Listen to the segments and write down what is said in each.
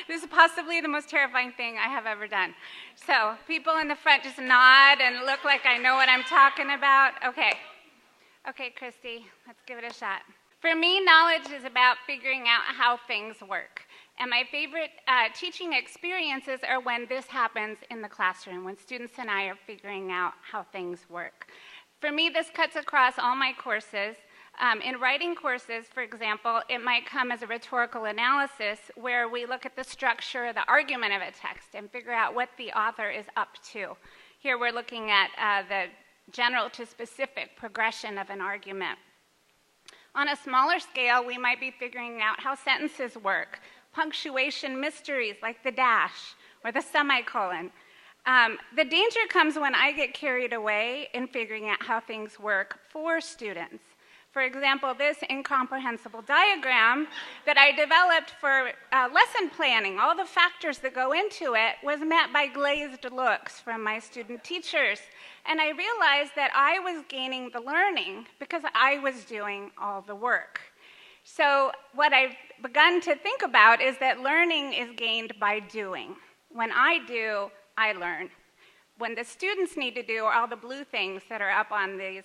This is possibly the most terrifying thing I have ever done. So people in the front just nod and look like I know what I'm talking about. Okay. Okay, Christy, let's give it a shot. For me, knowledge is about figuring out how things work. And my favorite teaching experiences are when this happens in the classroom, when students and I are figuring out how things work. For me, this cuts across all my courses. In writing courses, for example, it might come as a rhetorical analysis where we look at the structure, the argument of a text, and figure out what the author is up to. Here we're looking at the general to specific progression of an argument. On a smaller scale, we might be figuring out how sentences work, punctuation mysteries like the dash or the semicolon. The danger comes when I get carried away in figuring out how things work for students. For example, this incomprehensible diagram that I developed for lesson planning, all the factors that go into it, was met by glazed looks from my student teachers. And I realized that I was gaining the learning because I was doing all the work. So what I've begun to think about is that learning is gained by doing. When I do, I learn. When the students need to do all the blue things that are up on these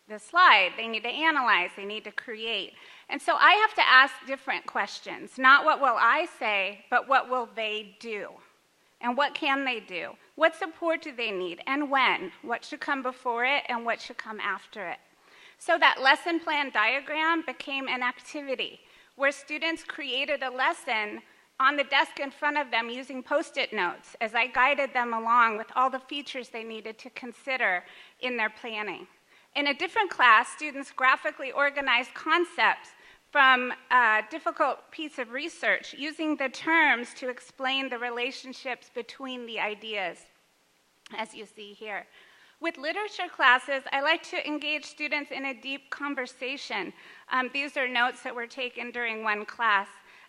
the slide, they need to analyze, they need to create. And so I have to ask different questions. Not what will I say, but what will they do? And what can they do? What support do they need? And when? What should come before it and what should come after it? So that lesson plan diagram became an activity where students created a lesson on the desk in front of them using Post-it notes as I guided them along with all the features they needed to consider in their planning. In a different class, students graphically organized concepts from a difficult piece of research using the terms to explain the relationships between the ideas, as you see here. With literature classes, I like to engage students in a deep conversation. These are notes that were taken during one class.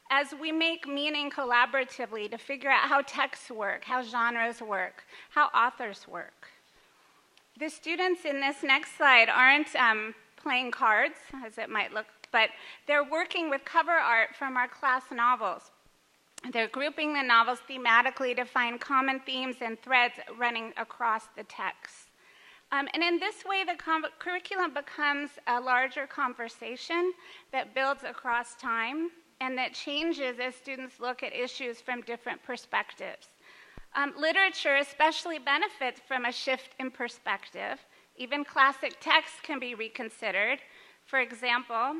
As we make meaning collaboratively to figure out how texts work, how genres work, how authors work. The students in this next slide aren't playing cards, as it might look, but they're working with cover art from our class novels. They're grouping the novels thematically to find common themes and threads running across the text. And in this way, the curriculum becomes a larger conversation that builds across time and that changes as students look at issues from different perspectives. Literature especially benefits from a shift in perspective. Even classic texts can be reconsidered. For example,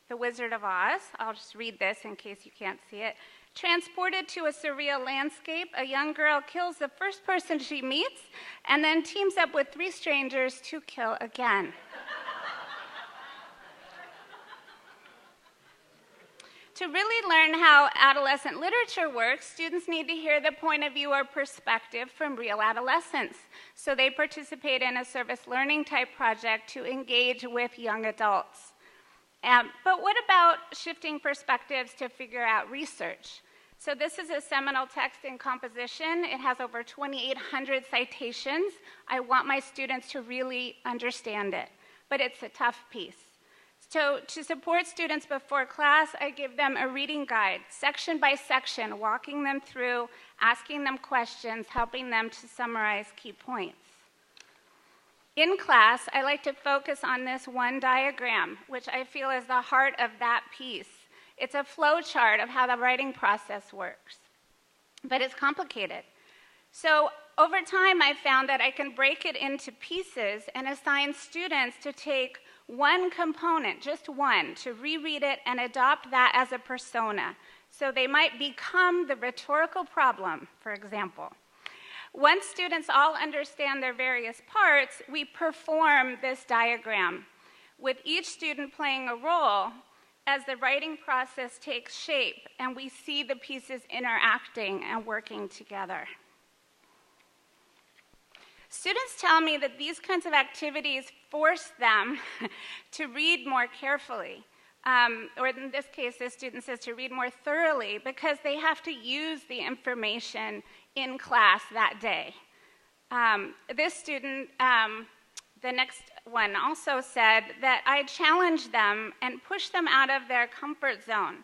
The Wizard of Oz. I'll just read this in case you can't see it. Transported to a surreal landscape, a young girl kills the first person she meets and then teams up with 3 strangers to kill again. To really learn how adolescent literature works, students need to hear the point of view or perspective from real adolescents. So they participate in a service learning type project to engage with young adults. But what about shifting perspectives to figure out research? So this is a seminal text in composition. It has over 2,800 citations. I want my students to really understand it, but it's a tough piece. So to support students before class, I give them a reading guide, section by section, walking them through, asking them questions, helping them to summarize key points. In class, I like to focus on this one diagram, which I feel is the heart of that piece. It's a flow chart of how the writing process works, but it's complicated. So over time, I found that I can break it into pieces and assign students to take one component, just one, to reread it and adopt that as a persona. So they might become the rhetorical problem, for example. Once students all understand their various parts, we perform this diagram, with each student playing a role as the writing process takes shape and we see the pieces interacting and working together. Students tell me that these kinds of activities force them to read more carefully, or in this case, the student says to read more thoroughly because they have to use the information in class that day. This student, the next one, also said that I challenge them and push them out of their comfort zone.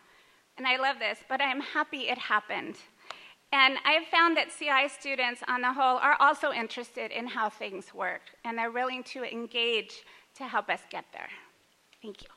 and I love this, but I'm happy it happened. And I've found that CI students on the whole are also interested in how things work, and they're willing to engage to help us get there. Thank you.